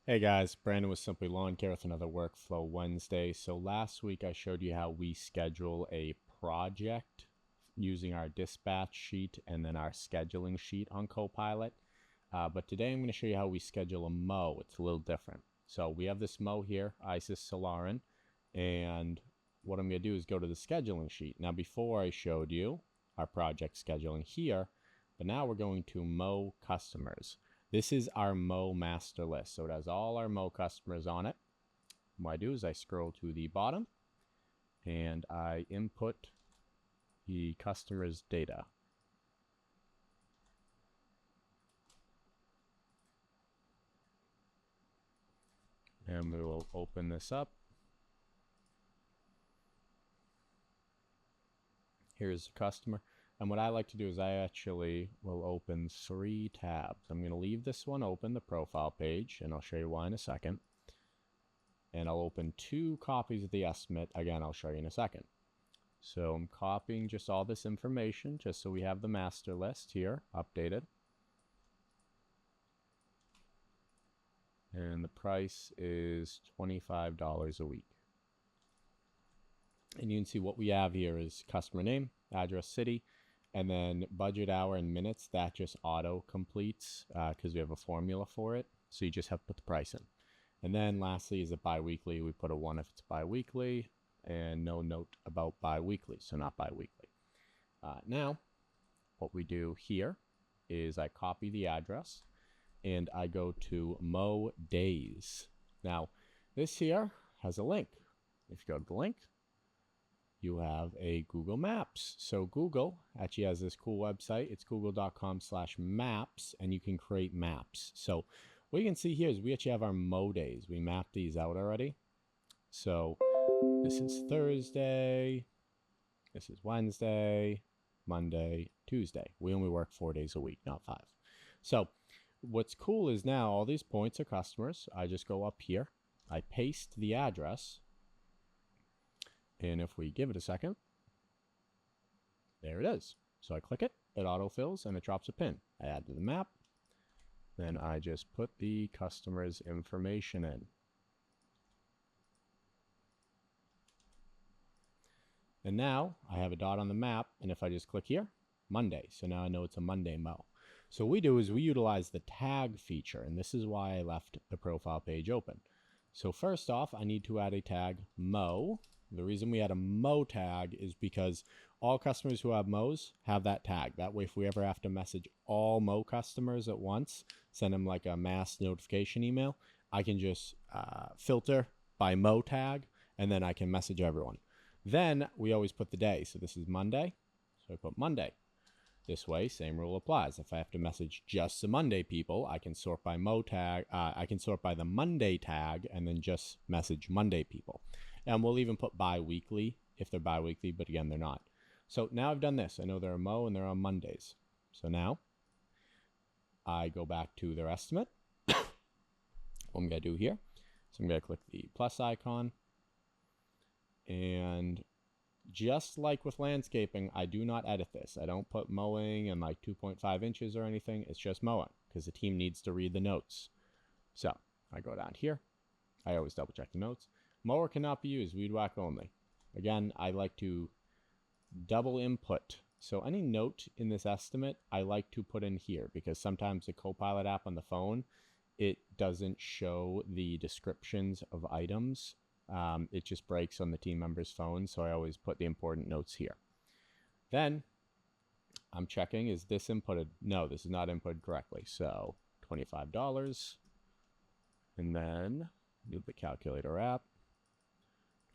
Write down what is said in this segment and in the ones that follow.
Hey guys, Brandon with Simply Lawn Care with another Workflow Wednesday. So last week I showed you how we schedule a project using our dispatch sheet and then our scheduling sheet on CoPilot. But today I'm going to show you how we schedule a mow. It's a little different. So we have this mow here, Isis Solarin, and what I'm going to do is go to the scheduling sheet. Now before I showed you our project scheduling here, but now we're going to mow customers. This is our Mow master list. So it has all our Mow customers on it. What I do is I scroll to the bottom and I input the customer's data. And we will open this up. Here's the customer. And what I like to do is I actually will open 3 tabs. I'm going to leave this one open, the profile page, and I'll show you why in a second. And I'll open 2 copies of the estimate. Again, I'll show you in a second. So I'm copying just all this information just so we have the master list here updated. And the price is $25 a week. And you can see what we have here is customer name, address, city, and then budget, hour, and minutes. That just auto completes because we have a formula for it. So you just have to put the price in. And then lastly, is it bi-weekly? We put a 1 if it's bi-weekly and no note about bi-weekly, so not bi-weekly. Now, what we do here is I copy the address and I go to Mow Days. Now, this here has a link. If you go to the link, you have a Google Maps. So Google actually has this cool website. It's google.com/maps, and you can create maps. So what you can see here is we actually have our Mow days. We mapped these out already. So this is Thursday, this is Wednesday, Monday, Tuesday. We only work 4 days a week, not 5. So what's cool is now all these points are customers. I just go up here, I paste the address, and if we give it a second, there it is. So I click it, it autofills, and it drops a pin. I add to the map, then I just put the customer's information in. And now I have a dot on the map, and if I just click here, Monday. So now I know it's a Monday mow. So what we do is we utilize the tag feature, and this is why I left the profile page open. So first off, I need to add a tag mow. The reason we add a mow tag is because all customers who have mows have that tag. That way, if we ever have to message all mow customers at once, send them like a mass notification email, I can just filter by mow tag, and then I can message everyone. Then we always put the day. So this is Monday. So I put Monday. This way, same rule applies. If I have to message just the Monday people, I can sort by mow tag. I can sort by the Monday tag and then just message Monday people. And we'll even put bi-weekly if they're bi-weekly, but again, they're not. So now I've done this. I know they're a mow and they're on Mondays. So now I go back to their estimate. What I'm going to do here, so I'm going to click the plus icon. And just like with landscaping, I do not edit this. I don't put mowing in like 2.5 inches or anything. It's just mowing because the team needs to read the notes. So I go down here. I always double check the notes. Mower cannot be used, weed whack only. Again, I like to double input. So any note in this estimate, I like to put in here because sometimes the CoPilot app on the phone, it doesn't show the descriptions of items. It just breaks on the team member's phone, so I always put the important notes here. Then I'm checking, is this inputted? No, this is not inputted correctly. So $25, and then do the calculator app.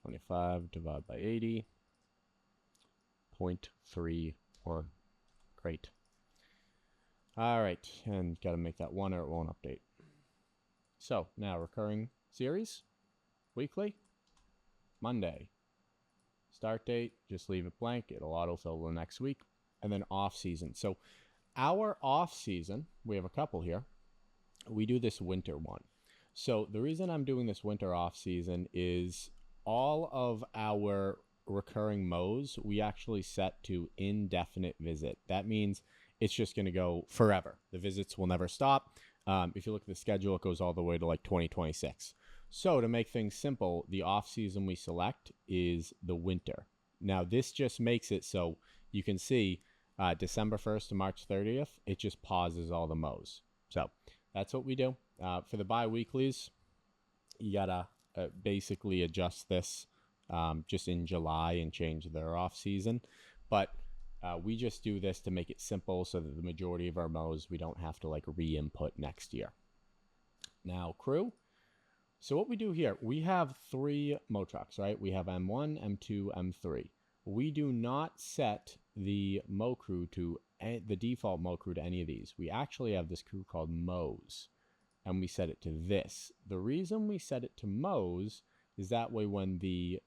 25 divided by 80, 0.31. Great. All right, and got to make that 1 or it won't update. So now recurring series, weekly, Monday. Start date, just leave it blank. It'll autofill the next week. And then off season. So our off season, we have a couple here. We do this winter one. So the reason I'm doing this winter off season is all of our recurring mows, we actually set to indefinite visit. That means it's just going to go forever. The visits will never stop. If you look at the schedule, it goes all the way to like 2026. So to make things simple, the off season we select is the winter. Now this just makes it so you can see December 1st to March 30th, it just pauses all the mows. So that's what we do. For the bi-weeklies, you gotta basically adjust this just in July and change their off season. But we just do this to make it simple so that the majority of our mows, we don't have to like re-input next year. Now crew. So what we do here, we have 3 mow trucks, right? We have M1, M2, M3. We do not set the mow crew to the default mow crew to any of these. We actually have this crew called Mows, and we set it to this. The reason we set it to Mows is that way when the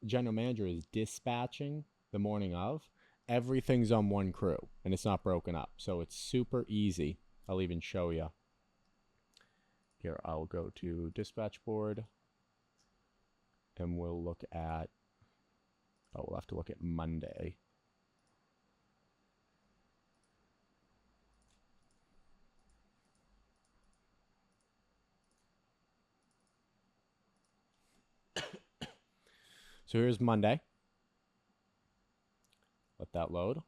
general manager is dispatching the morning of, everything's on one crew and it's not broken up. So it's super easy. I'll even show you. Here, I'll go to dispatch board and we'll look at, we'll have to look at Monday. So here's Monday. Let that load.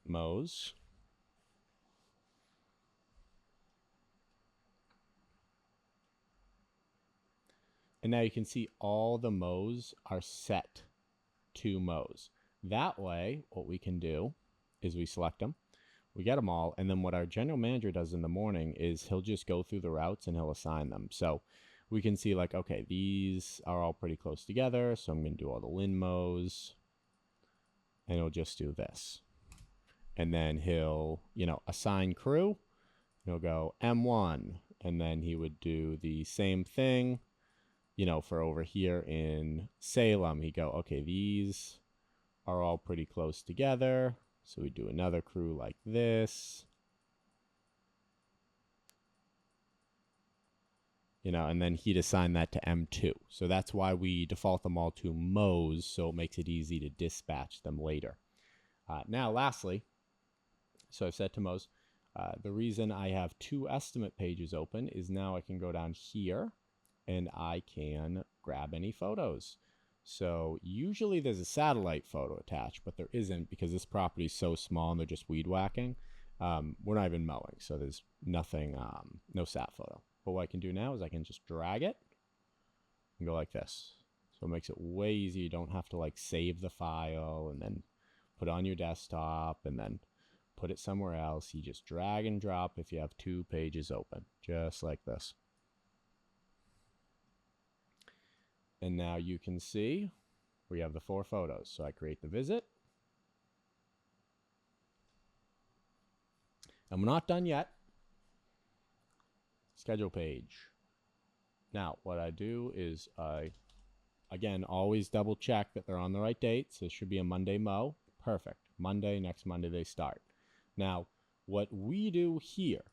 Mows. And now you can see all the mows are set to mows. That way, what we can do is we select them, we get them all, and then what our general manager does in the morning is he'll just go through the routes and he'll assign them. So we can see like, okay, these are all pretty close together, so I'm going to do all the Lin mows, and he'll just do this. And then he'll, assign crew, he'll go M1, and then he would do the same thing. For over here in Salem, he'd go, okay, these are all pretty close together. So we do another crew like this. And then he'd assign that to M2. So that's why we default them all to Mows, so it makes it easy to dispatch them later. Now, lastly, so I've set to Mows. The reason I have 2 estimate pages open is now I can go down here and I can grab any photos. So usually there's a satellite photo attached, but there isn't because this property is so small and they're just weed whacking. We're not even mowing, so there's nothing, no sat photo. But what I can do now is I can just drag it and go like this. So it makes it way easier. You don't have to like save the file and then put it on your desktop and then put it somewhere else. You just drag and drop if you have 2 pages open, just like this. And now you can see we have the 4 photos. So I create the visit. And we're not done yet. Schedule page. Now, what I do is again, always double check that they're on the right dates. This should be a Monday mow. Perfect. Monday, next Monday they start. Now, what we do here,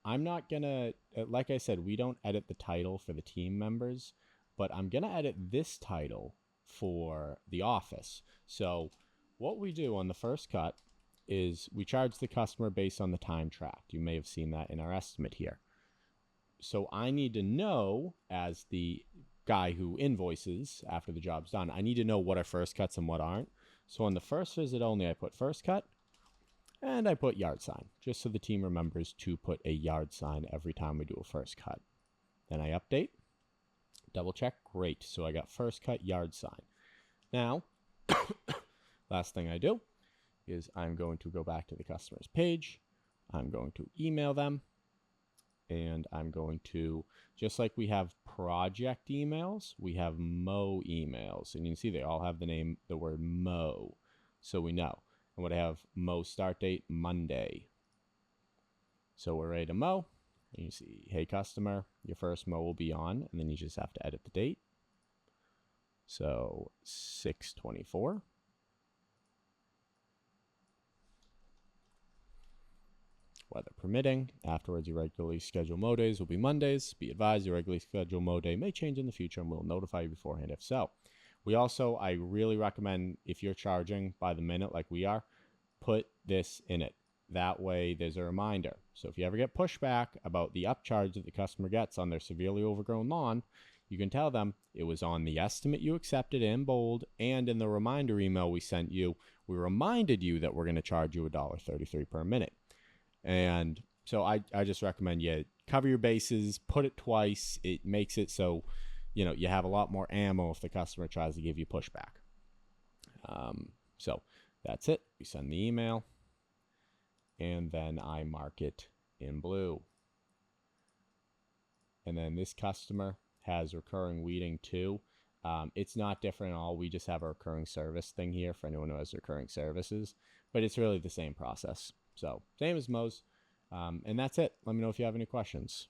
I'm not going to, like I said, we don't edit the title for the team members. But I'm going to edit this title for the office. So what we do on the first cut is we charge the customer based on the time tracked. You may have seen that in our estimate here. So I need to know, as the guy who invoices after the job's done, I need to know what are first cuts and what aren't. So on the first visit only, I put first cut and I put yard sign, just so the team remembers to put a yard sign every time we do a first cut. Then I update. Double check, great. So I got first cut yard sign. Now, last thing I do is I'm going to go back to the customer's page. I'm going to email them. And I'm going to, just like we have project emails, we have mow emails. And you can see they all have the word mow. So we know. And what I have, mow start date, Monday. So we're ready to mow. And you see, hey customer, your first mow will be on, and then you just have to edit the date. So 6/24. Weather permitting. Afterwards, your regularly scheduled mow days will be Mondays. Be advised, your regularly scheduled mow day may change in the future, and we'll notify you beforehand if so. I really recommend, if you're charging by the minute like we are, put this in it. That way there's a reminder. So if you ever get pushback about the upcharge that the customer gets on their severely overgrown lawn, you can tell them it was on the estimate you accepted in bold, and in the reminder email we sent you, we reminded you that we're going to charge you $1.33 per minute. And so I just recommend you cover your bases, put it twice. It makes it so, you have a lot more ammo if the customer tries to give you pushback. So that's it. We send the email, and then I mark it in blue. And then this customer has recurring weeding too. It's not different at all. We just have a recurring service thing here for anyone who has recurring services, but it's really the same process. So same as Mows. And that's it. Let me know if you have any questions.